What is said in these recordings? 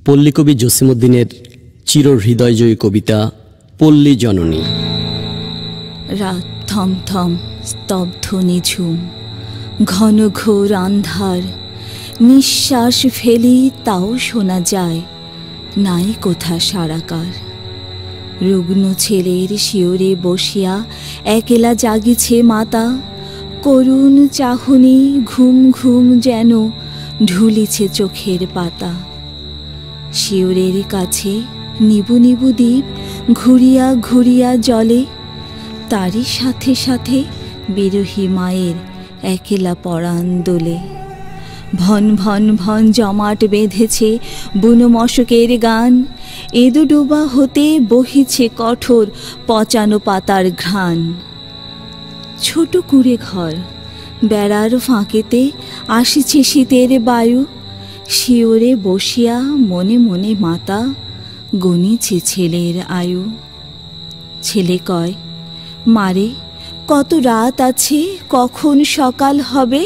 পল্লীকবি জসিমউদ্দিনের চিরহৃদয়জয়ী কবিতা পল্লী জননী। রাত থমথম, স্তব্ধ নিঝুম, ঘন ঘোর আন্ধার। নিঃশ্বাস ফেলি তাও শোনা যায় নাই কোথা সারাকার। রুগ্ন ছেলের শিওরে বসিয়া একেলা জাগিছে মাতা। করুণ চাহনি ঘুম ঘুম যেন ঢুলিছে চোখের পাতা। শিওরের কাছে নিবু নিবু দ্বীপ ঘুরিয়া ঘুরিয়া জলে। তারই সাথে সাথে বিরহী মায়ের একেলা পরাণ দোলে। ভন ভন ভন জমাট বেঁধেছে বুনো মশকের গান। এদু ডোবা হতে বহিছে কঠোর পচানো পাতার ঘ্রাণ। ছোট কুঁড়ে ঘর, বেড়ার ফাঁকেতে আসিছে শীতের বায়ু। শিওরে বসিয়া মনে মনে মাতা গণিছে ছেলের আয়ু। ছেলে কয়, মারে কত রাত আছে, কখন সকাল হবে।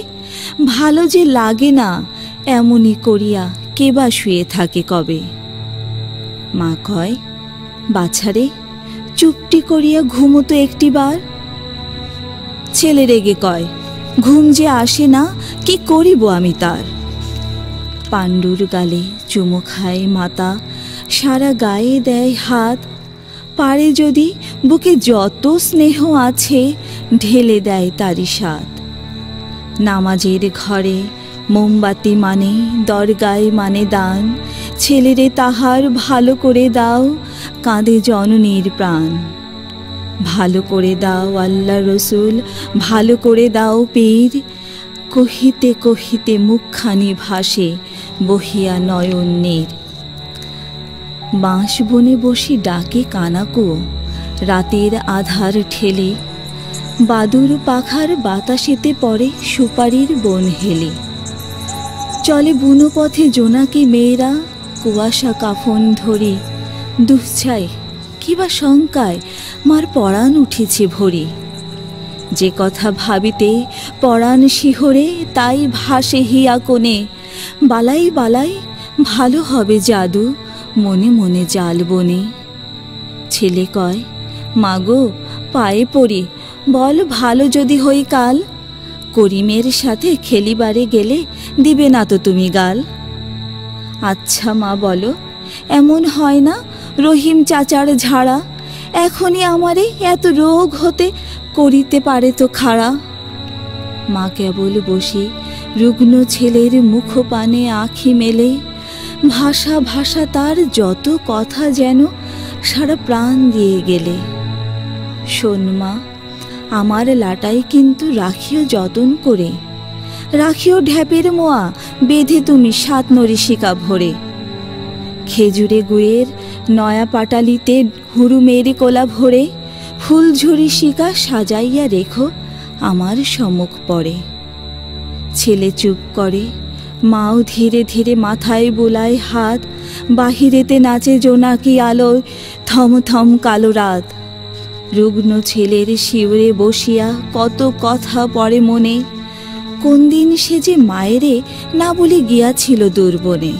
ভালো যে লাগে না এমনি করিয়া কেবা শুয়ে থাকে কবে। মা কয়, বাছারে চুপটি করিয়া ঘুমোতো একটিবার। ছেলে রেগে কয়, ঘুম যে আসে না, কি করিব আমি তার। পাণ্ডুর গালে চুমো খায় মাতা, সারা গায়ে দেয় হাত। পারে যদি বুকে যত স্নেহ আছে ঢেলে দেয় তারি স্বাদ। নামাজের ঘরে মোমবাতি মানে, দরগায় মানে দান। ছেলেরে তাহার ভালো করে দাও, কাঁদে জননীর প্রাণ। ভালো করে দাও আল্লাহ রসুল, ভালো করে দাও পীর। কহিতে কহিতে মুখখানি ভাসে বহিয়া নয়ন নীর। বাঁশ বনে বসি ডাকে কানাকো রাতের আধার ঠেলে। বাদুর পাখার বাতাসেতে পড়ে সুপারির বন হেলে। চলে বুনো পথে জোনাকি মেয়েরা কুয়াশা কাফন ধরে। দুঃছায় কিবা শঙ্কায় মার পরাণ উঠেছে ভরে। যে কথা ভাবিতে পরাণ শিহরে তাই ভাসে হিয়া কোণে। বালাই বালাই ভালো হবে জাদু, মনে মনে জাল বনে। ছেলে কয়, মাগো পায়ে পড়ি, বল ভালো যদি হই কাল। করিমের সাথে খেলিবারে গেলে দিবে না তো তুমি গাল। আচ্ছা মা বলো, এমন হয় না রহিম চাচার ঝাড়া। এখনই আমারে এত রোগ হতে করিতে পারে তো খাড়া। মা কেবল বসে রুগ্ন ছেলের মুখ পানে আঁখি মেলে। ভাষা ভাষা তার যত কথা যেন সারা প্রাণ দিয়ে গেলে। শোন মা, আমার লাটাই কিন্তু রাখিও যতন করে। রাখিও ঢ্যাপের মোয়া বেঁধে তুমি 7 নরিশিকা ভরে। খেজুরে গুড়ের নয়া পাটালিতে হুরুমের কোলা ভরে। ফুলঝুরি শিকা সাজাইয়া রেখো আমার সম্মুখ পড়ে। ছেলে চুপ করে, মাও ধীরে ধীরে মাথায় বোলায় হাত। বাহিরেতে নাচে জোনাকি আলোয় থম থম কালো রাত। রুগ্ন ছেলের শিওরে বসিয়া কত কথা পড়ে মনে। কোন দিন সে যে মায়েরে না বলে গিয়াছিল দূরবনে।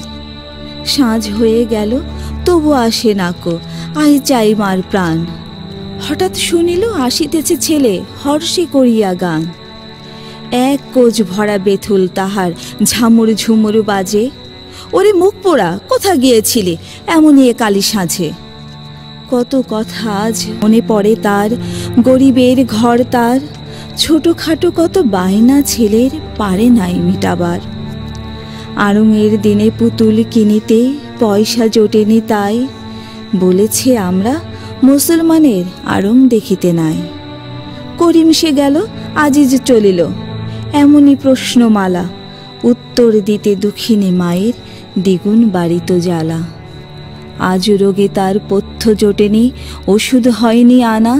সাঁঝ হয়ে গেল তবু আসে নাকো, আই চাই মার প্রাণ। হঠাৎ শুনিল আসিতেছে ছেলে হর্ষে করিয়া গান। এক কোজ ভরা বেথুল তাহার ঝামুর ঝুমুর বাজে। ওরে মুখ পোড়া, কোথা গিয়েছিলি এমনই এ কালি সাঁঝে। কত কথা আজ মনে পড়ে তার, গরিবের ঘর তার। ছোটখাটো কত বায়না ছেলের পারে নাই মিটাবার। আড়ঙের দিনে পুতুল কিনিতে পয়সা জোটেনি তাই। বলেছে আমরা মুসলমানের আড়ং দেখিতে নাই। করিম সে গেল আজিজ চলিল, এমনই প্রশ্নমালা। উত্তর দিতে দুঃখিনী মায়ের দ্বিগুণ বাড়িত জ্বালা। আজ রোগে তার পথ্য জোটেনি, ওষুধ হয়নি আনা।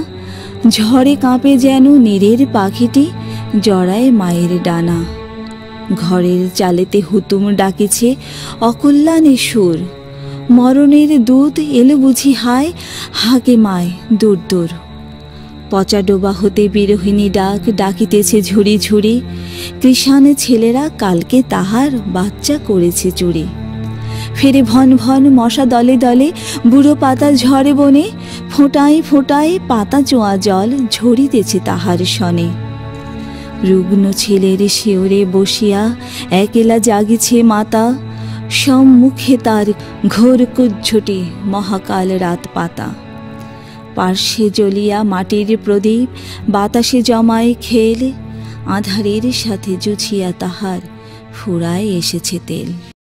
ঝড়ে কাঁপে যেন নীরের পাখিটি জড়ায় মায়ের ডানা। ঘরের চালেতে হুতুম ডাকিছে অকল্যাণে সুর। মরণের দুধ এলো বুঝি হায়, হাগে মায় দূর দূর। পচা ডোবা হতে বিরোহিণী ডাক ডাকিতেছে ঝুড়ি ঝুড়ি। কৃষাণ ছেলেরা কালকে তাহার বাচ্চা করেছে চুরি। ফেরে ভন ভন মশা দলে দলে, বুড়ো পাতা ঝরে বনে, ফোঁটায় ফোঁটায় পাতা চোয়া জল ঝরিতেছে তাহার সনে। রুগ্ন ছেলের শিওরে বসিয়া একেলা জাগিছে মাতা, সম্মুখে তার ঘোর কুজ্ঝটি মহাকাল রাত পাতা। পার্শ্বে জ্বলিয়া মাটির প্রদীপ, বাতাসে জমায় খেল, আঁধারের সাথে জুছিয়া তাহার ফুরায় এসেছে তেল।